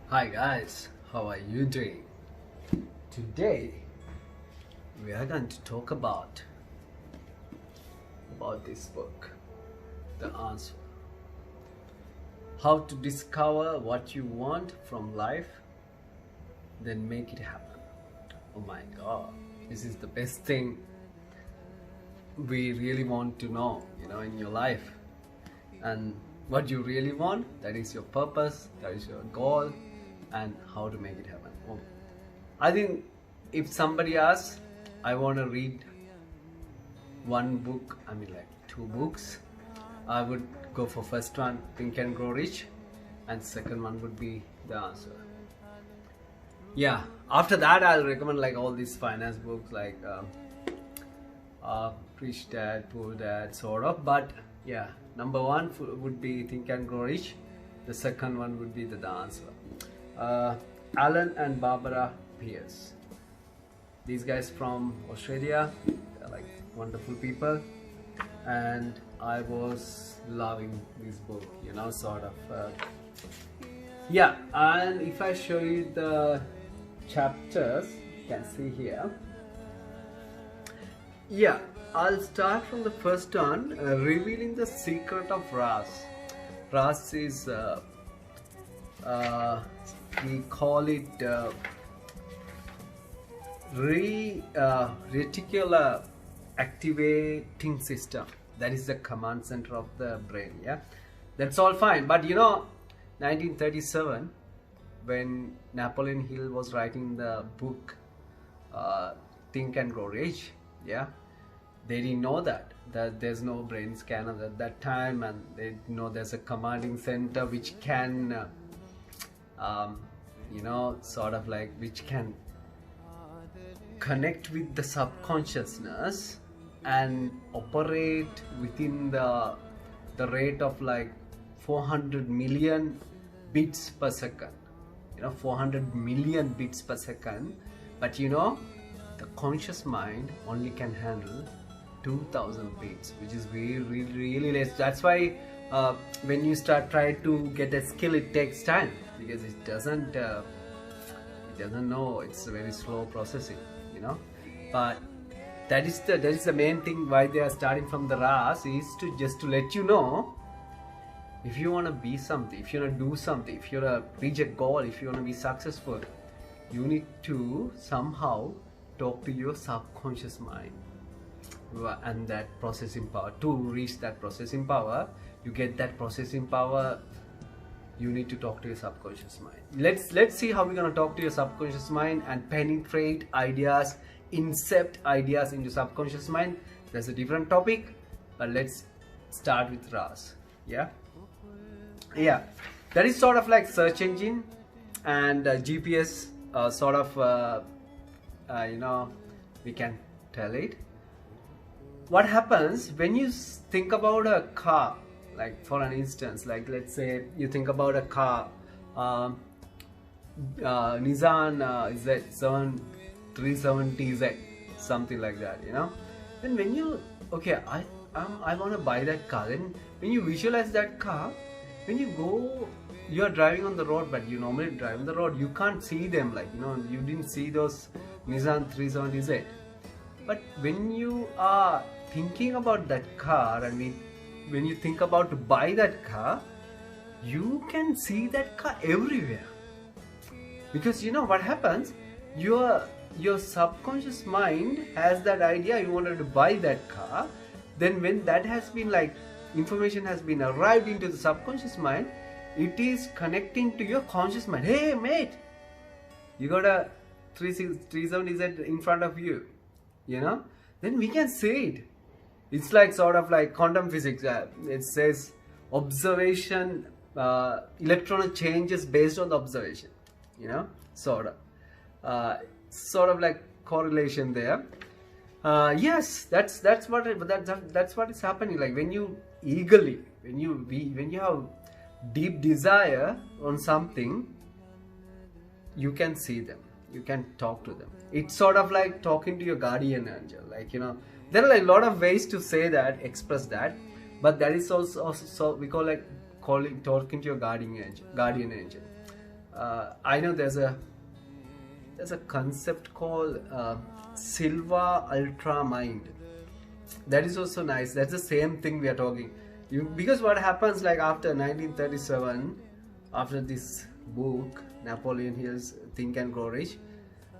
Hi guys, how are you doing? Today we are going to talk about this book, The Answer. How to discover what you want from life, then make it happen. Oh my god, this is the best thing we really want to know, in your life. And what you really want, that is your purpose, that is your goal, and how to make it happen. I think if somebody asks, I want to read one book, two books, I would go for first one, Think and Grow Rich, and second one would be The Answer. Yeah, after that I'll recommend like all these finance books like Rich Dad, Poor Dad, sort of. But yeah, number one would be Think and Grow Rich. The second one would be The Answer. Alan and Barbara Pierce. These guys from Australia, they're like wonderful people, and I was loving this book, sort of. Yeah, and if I show you the chapters, you can see here. Yeah, I'll start from the first one, revealing the secret of RAS. RAS is, we call it Reticular Activating System. That is the command center of the brain. Yeah, that's all fine. But 1937, when Napoleon Hill was writing the book Think and Grow Rich, yeah, they didn't know that there's no brain scanner at that time, and they know there's a commanding center which can sort of like which can connect with the subconsciousness and operate within the rate of like 400 million bits per second. 400 million bits per second. But the conscious mind only can handle 2000 bits, which is really less. That's why when you start trying to get a skill, it takes time, because it doesn't know. It's a very slow processing, but that is the main thing why they are starting from the RAS, is to just to let you know, if you want to be something, if you want to do something, if you want to reach a goal, if you want to be successful, you need to somehow talk to your subconscious mind and that processing power. To reach that processing power, you get that processing power, you need to talk to your subconscious mind. Let's see how we're going to talk to your subconscious mind and penetrate ideas, incept ideas into subconscious mind. That's a different topic, but let's start with RAS. Yeah, that is sort of like search engine and GPS, sort of we can tell it. What happens when you think about a car? Like for an instance, like let's say you think about a car, Nissan Z370Z, something like that, Then when you, okay, I want to buy that car, then when you visualize that car, when you are driving on the road, but you normally drive on the road, you can't see them, like, you didn't see those Nissan 370Z. But when you are thinking about that car, and when you think about to buy that car, you can see that car everywhere. Because what happens, your subconscious mind has that idea, you wanted to buy that car. Then when that has been like, information has been arrived into the subconscious mind, it is connecting to your conscious mind. Hey mate, you got a 370Z in front of you, then we can see it. It's like sort of like quantum physics. It says observation, electron changes based on the observation, sort of like correlation there. Yes, that's what is happening. Like when you eagerly, when you have deep desire on something, you can see them, you can talk to them. It's sort of like talking to your guardian angel. Like there are like a lot of ways to say that, express that, but that is also we call like talking to your guardian angel. I know there's a concept called Silva Ultra Mind. That is also nice. That's the same thing we are talking. Because what happens, like after 1937, after this book, Napoleon Hill's Think and Grow Rich,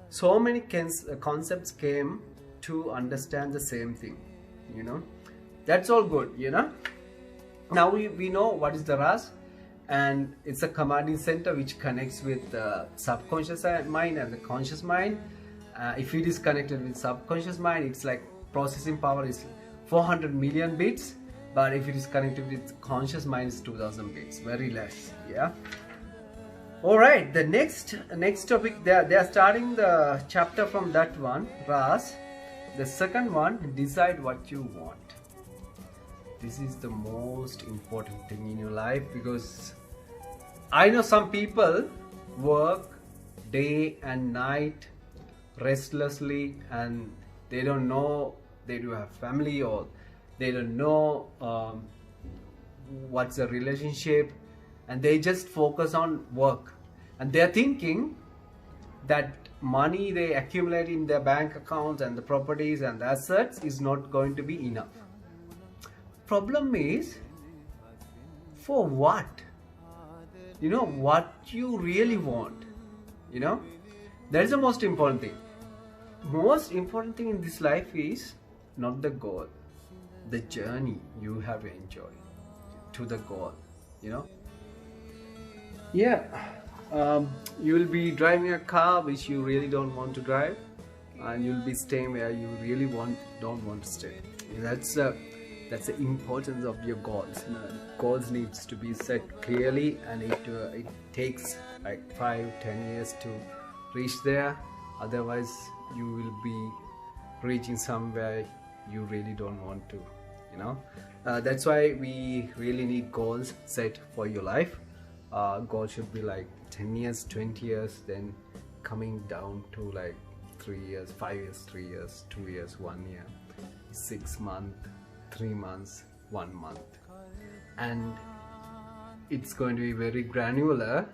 so many concepts came to understand the same thing, you know. That's all good, you know. Now we know what is the RAS, and it's a commanding center which connects with the subconscious mind and the conscious mind. If it is connected with subconscious mind, it's like processing power is 400 million bits, but if it is connected with conscious mind, it's 2000 bits, very less. Yeah. All right, the next topic, they are starting the chapter from that one, RAS. The second one, decide what you want. This is the most important thing in your life, because I know some people work day and night restlessly, and they don't know they do have family, or they don't know what's the relationship, and they just focus on work, and they're thinking that money they accumulate in their bank accounts and the properties and the assets is not going to be enough. Problem is, for what? You know, what you really want, you know, that is the most important thing. Most important thing in this life is not the goal, the journey you have to enjoy to the goal, you know. Yeah, you will be driving a car which you really don't want to drive, and you'll be staying where you really don't want to stay. That's the importance of your goals. You know, goals needs to be set clearly, and it takes like 5-10 years to reach there. Otherwise, you will be reaching somewhere you really don't want to. You know, that's why we really need goals set for your life. Goal should be like 10 years, 20 years, then coming down to like 3 years, 5 years, 3 years, 2 years, 1 year, 6 months, 3 months, 1 month, and it's going to be very granular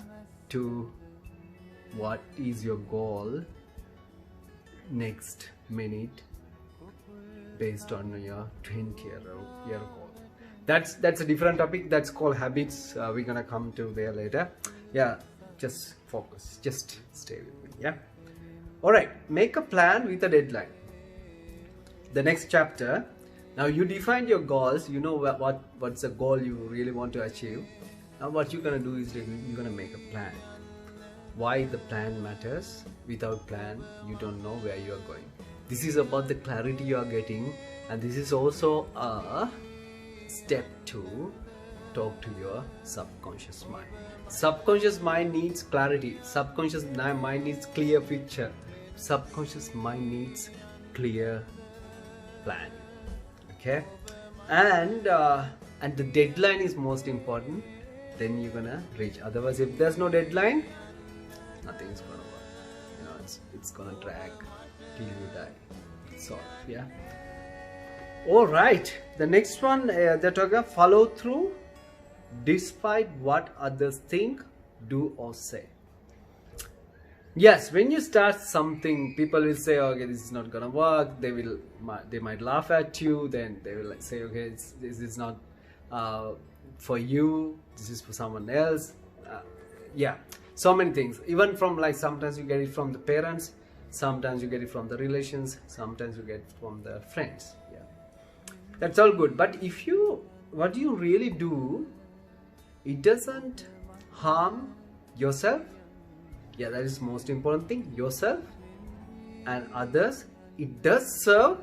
to what is your goal next minute based on your 20-year goal. That's a different topic. That's called habits. We're gonna come to there later. Yeah, just focus, just stay with me. Yeah. All right, make a plan with a deadline. The next chapter. Now you defined your goals, you know what's the goal you really want to achieve. Now what you're gonna do is you're gonna make a plan. Why the plan matters. Without plan, you don't know where you are going. This is about the clarity you are getting, and this is also a step to talk to your subconscious mind. Subconscious mind needs clarity. Subconscious mind needs clear picture. Subconscious mind needs clear plan. Okay, and the deadline is most important. Then you're gonna reach. Otherwise, if there's no deadline, nothing's gonna work. You know, it's gonna drag till you die. So yeah. All right. The next one, they're talking about follow through, despite what others think, do, or say. Yes, when you start something, people will say, okay, this is not gonna work. They might laugh at you. Then they will like say, okay, this is not for you. This is for someone else. Yeah, so many things. Even from, like, sometimes you get it from the parents, sometimes you get it from the relations, sometimes you get it from the friends. Yeah, that's all good. But what you really do, it doesn't harm yourself. Yeah, that is most important thing. Yourself and others. It does serve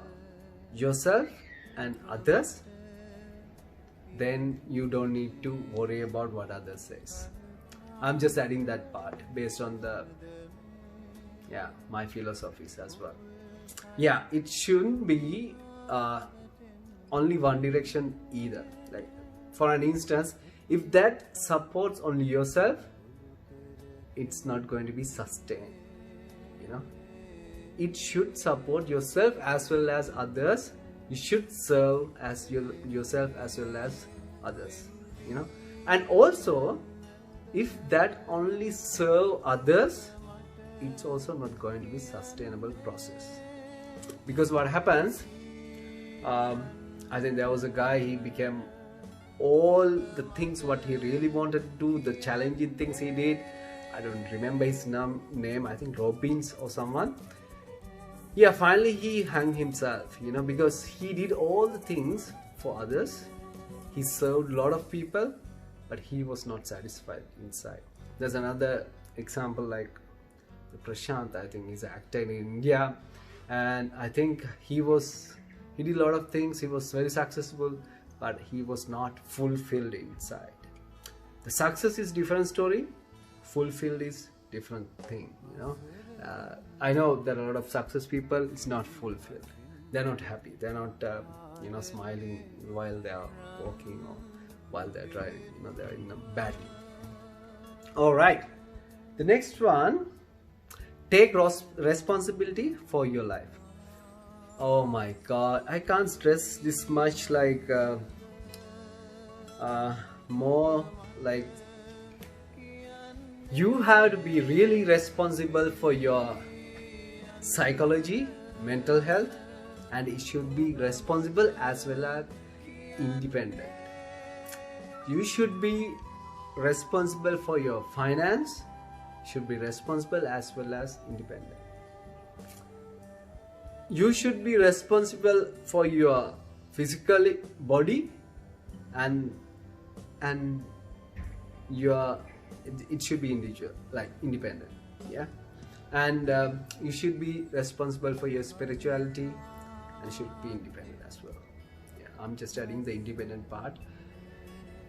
yourself and others. Then you don't need to worry about what others says. I'm just adding that part based on my philosophies as well. Yeah, it shouldn't be only one direction either. Like, for an instance, if that supports only yourself, it's not going to be sustained. You know, it should support yourself as well as others. You should serve as yourself as well as others. You know, and also if that only serve others, it's also not going to be sustainable process. Because what happens, I think there was a guy, he became all the things what he really wanted to do, the challenging things he did. I don't remember his name, I think Robbins or someone. Yeah, finally he hung himself, you know, because he did all the things for others. He served a lot of people, but he was not satisfied inside. There's another example like Prashant, I think he's an actor in India, and I think he did a lot of things, he was very successful, but he was not fulfilled inside. The success is different story, fulfilled is different thing, you know. I know there are a lot of success people, it's not fulfilled, they're not happy, they're not you know, smiling while they are walking or while they're driving, you know, they're in a bad mood. All right, the next one, take responsibility for your life. Oh my god, I can't stress this much, like more like you have to be really responsible for your psychology, mental health, and it should be responsible as well as independent. You should be responsible for your finance, should be responsible as well as independent. You should be responsible for your physical body and your, it should be individual, like independent, yeah. And you should be responsible for your spirituality and should be independent as well. Yeah, I'm just adding the independent part.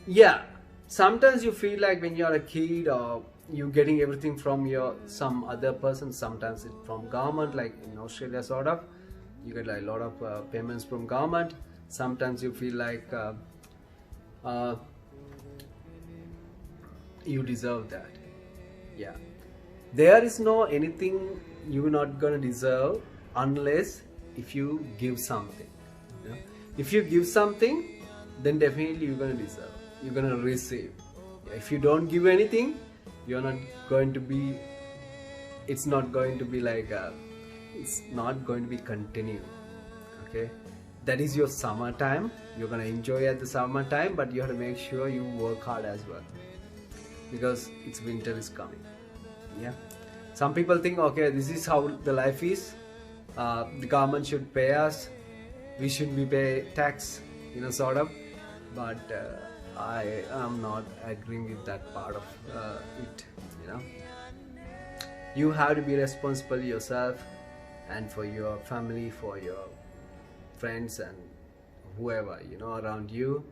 Yeah, sometimes you feel like when you're a kid or you getting everything from some other person, sometimes it's from government, like in Australia sort of, you get like a lot of payments from government. Sometimes you feel like you deserve that. Yeah, there is no anything you're not gonna deserve unless if you give something, you know? If you give something, then definitely you're gonna deserve, you're gonna receive. If you don't give anything, you're not going to be, it's not going to be like it's not going to be continued. Okay, that is your summertime, you're gonna enjoy at the summertime, but you have to make sure you work hard as well, because it's winter is coming. Yeah, some people think, okay, this is how the life is, the government should pay us, we should be pay tax, you know, sort of, but I am not agreeing with that part of it, you know. You have to be responsible yourself and for your family, for your friends and whoever, you know, around you,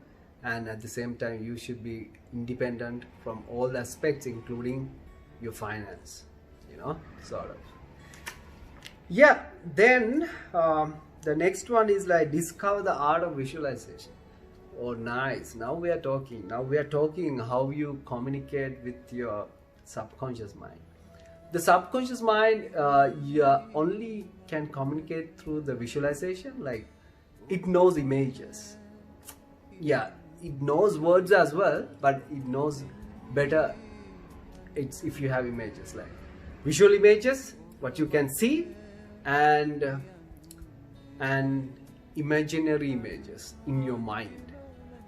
and at the same time you should be independent from all the aspects, including your finance, you know, sort of. Yeah, then the next one is like discover the art of visualization. Oh, nice. Now we are talking how you communicate with your subconscious mind. The subconscious mind you only can communicate through the visualization. Like, it knows images. Yeah, it knows words as well, but it knows better it's if you have images, like visual images, what you can see, and imaginary images in your mind,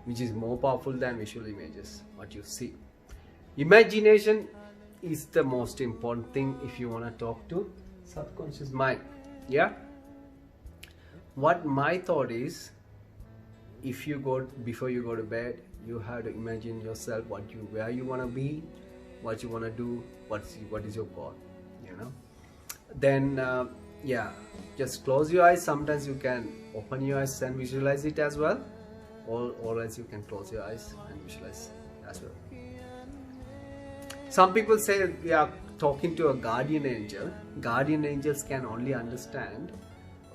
which is more powerful than visual images, what you see. Imagination is the most important thing if you want to talk to subconscious mind. Yeah, what my thought is, if you go, before you go to bed, you have to imagine yourself where you want to be, what you want to do, what is your goal, you know. Then yeah, just close your eyes. Sometimes you can open your eyes and visualize it as well, or else you can close your eyes and visualize as well. Some people say we are talking to a guardian angel. Guardian angels can only understand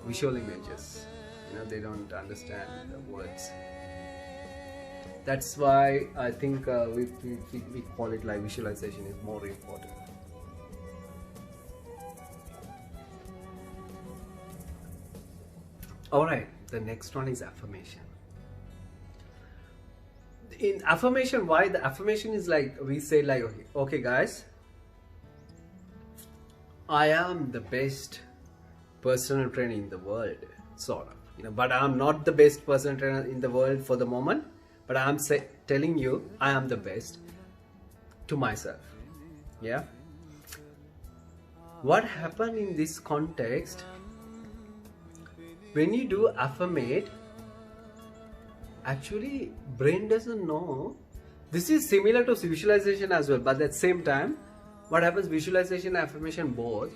visual images, you know, they don't understand the words. That's why I think we call it like visualization is more important. Alright, the next one is affirmation. in affirmation, why the affirmation is like, we say like, okay guys, I am the best personal trainer in the world, sort of, you know, but I'm not the best personal trainer in the world for the moment, but I'm telling you I am the best to myself. Yeah, what happened in this context, when you do affirmate, actually brain doesn't know. This is similar to visualization as well, but at the same time, what happens, visualization and affirmation both,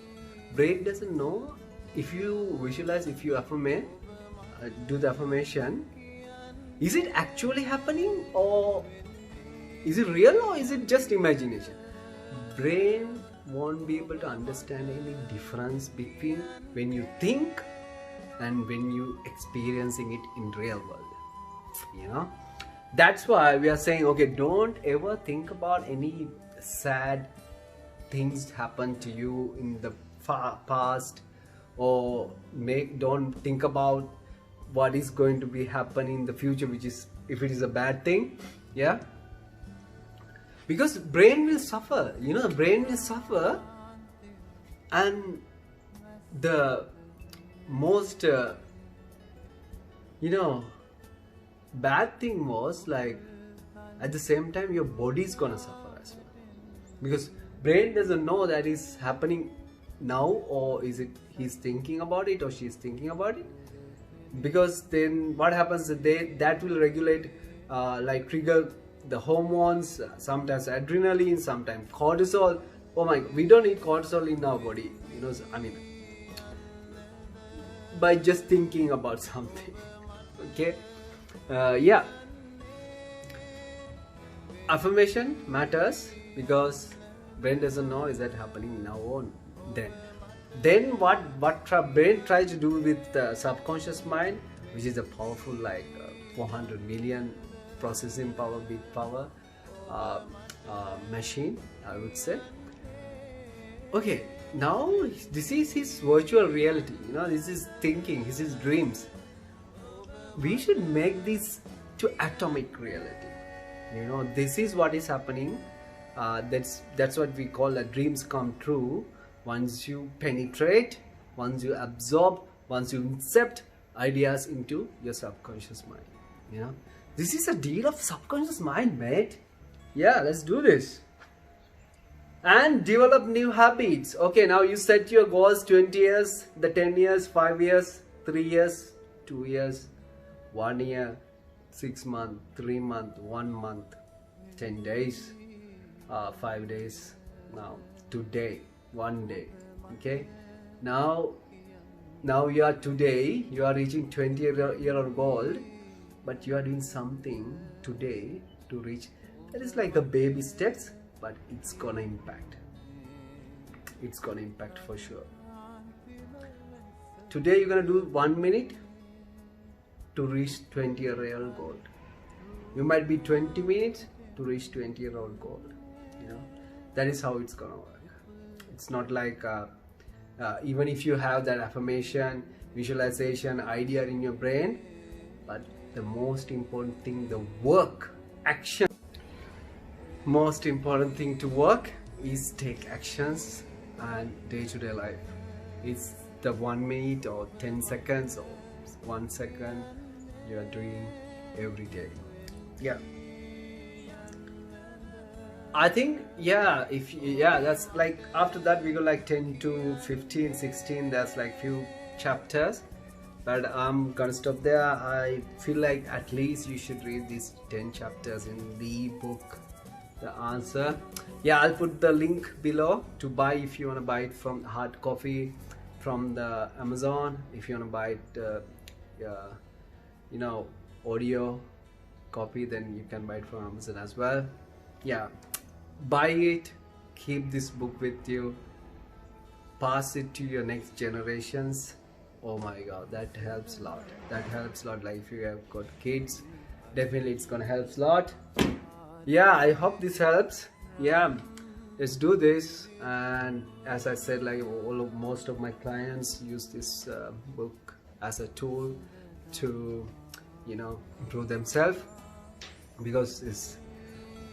brain doesn't know if you visualize, if you affirmate, do the affirmation, is it actually happening, or is it real, or is it just imagination? Brain won't be able to understand any difference between when you think and when you experiencing it in real world, you know. That's why we are saying, okay, don't ever think about any sad things happen to you in the past, or don't think about what is going to be happening in the future, which is, if it is a bad thing. Yeah, because brain will suffer, you know, the brain will suffer. And the most you know, bad thing was like, at the same time your body is gonna suffer as well, because brain doesn't know that is happening now, or is it he's thinking about it or she's thinking about it. Because then what happens, that will regulate, like trigger the hormones, sometimes adrenaline, sometimes cortisol. Oh my God, we don't need cortisol in our body, you know, I mean, by just thinking about something. Okay, yeah, affirmation matters because brain doesn't know is that happening now or then what brain tries to do with the subconscious mind, which is a powerful, like 400 million processing power, bit power machine, I would say. Okay, now this is his virtual reality, you know, this is thinking, this is dreams. We should make this to atomic reality, you know. This is what is happening. That's what we call a dreams come true. Once you penetrate, once you absorb, once you incept ideas into your subconscious mind, you know. This is a deal of subconscious mind, mate. Yeah, let's do this. And develop new habits. Okay, now you set your goals, 20 years, the 10 years, 5 years, 3 years, 2 years, 1 year, 6 months, 3 months, 1 month, 10 days, 5 days. Now today, 1 day. Okay, now you are today, you are reaching 20-year-old goal, but you are doing something today to reach. That is like a baby steps, but it's gonna impact. It's gonna impact for sure. Today you're gonna do 1 minute to reach 20-year-old goal. You might be 20 minutes to reach 20-year-old goal. You know, that is how it's gonna work. It's not like even if you have that affirmation, visualization idea in your brain, but the most important thing, the work, action. Most important thing to work is take actions and day-to-day life. It's the 1 minute or 10 seconds or 1 second you are doing every day. Yeah, I think, yeah, that's like, after that we go like 10 to 15, 16, that's like few chapters, but I'm gonna stop there. I feel like at least you should read these 10 chapters in the book, The Answer. Yeah, I'll put the link below to buy if you want to buy it from hard copy from the Amazon. If you want to buy it you know, audio copy, then you can buy it from Amazon as well. Yeah, buy it, keep this book with you, pass it to your next generations. Oh my God, that helps a lot. That helps a lot. Like if you have got kids, definitely it's gonna help a lot. Yeah, I hope this helps. Yeah, let's do this. And as I said, like most of my clients use this book as a tool to, you know, improve themselves. because it's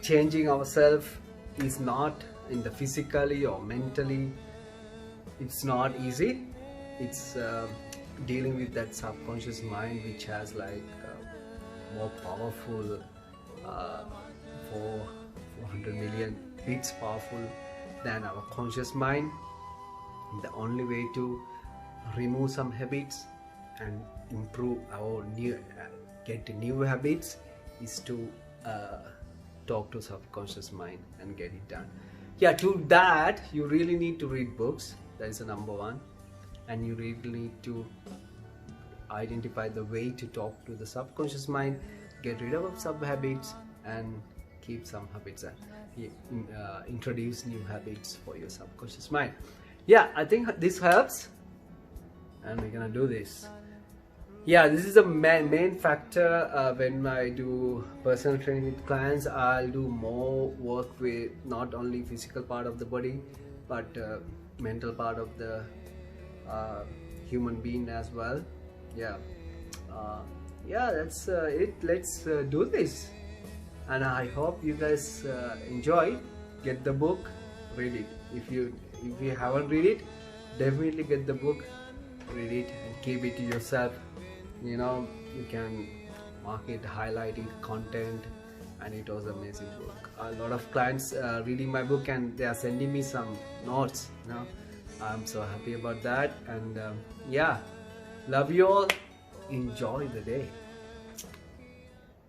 changing ourselves is not in the physically or mentally, it's not easy. It's dealing with that subconscious mind, which has like more powerful, 400 million bits powerful than our conscious mind. The only way to remove some habits and improve our get new habits is to talk to subconscious mind and get it done. Yeah, to that you really need to read books. That is the number one. And you really need to identify the way to talk to the subconscious mind, get rid of some habits and keep some habits, and introduce new habits for your subconscious mind. Yeah, I think this helps, and we're gonna do this. Yeah, this is the main factor when I do personal training with clients. I'll do more work with not only physical part of the body, but mental part of the human being as well. Yeah, that's it. Let's do this, and I hope you guys enjoy. Get the book, read it. If you haven't read it, definitely get the book, read it, and keep it to yourself. You know, you can mark it, highlight it, content, and it was an amazing book. A lot of clients reading my book and they are sending me some notes. You know, I'm so happy about that. And yeah, love you all. Enjoy the day.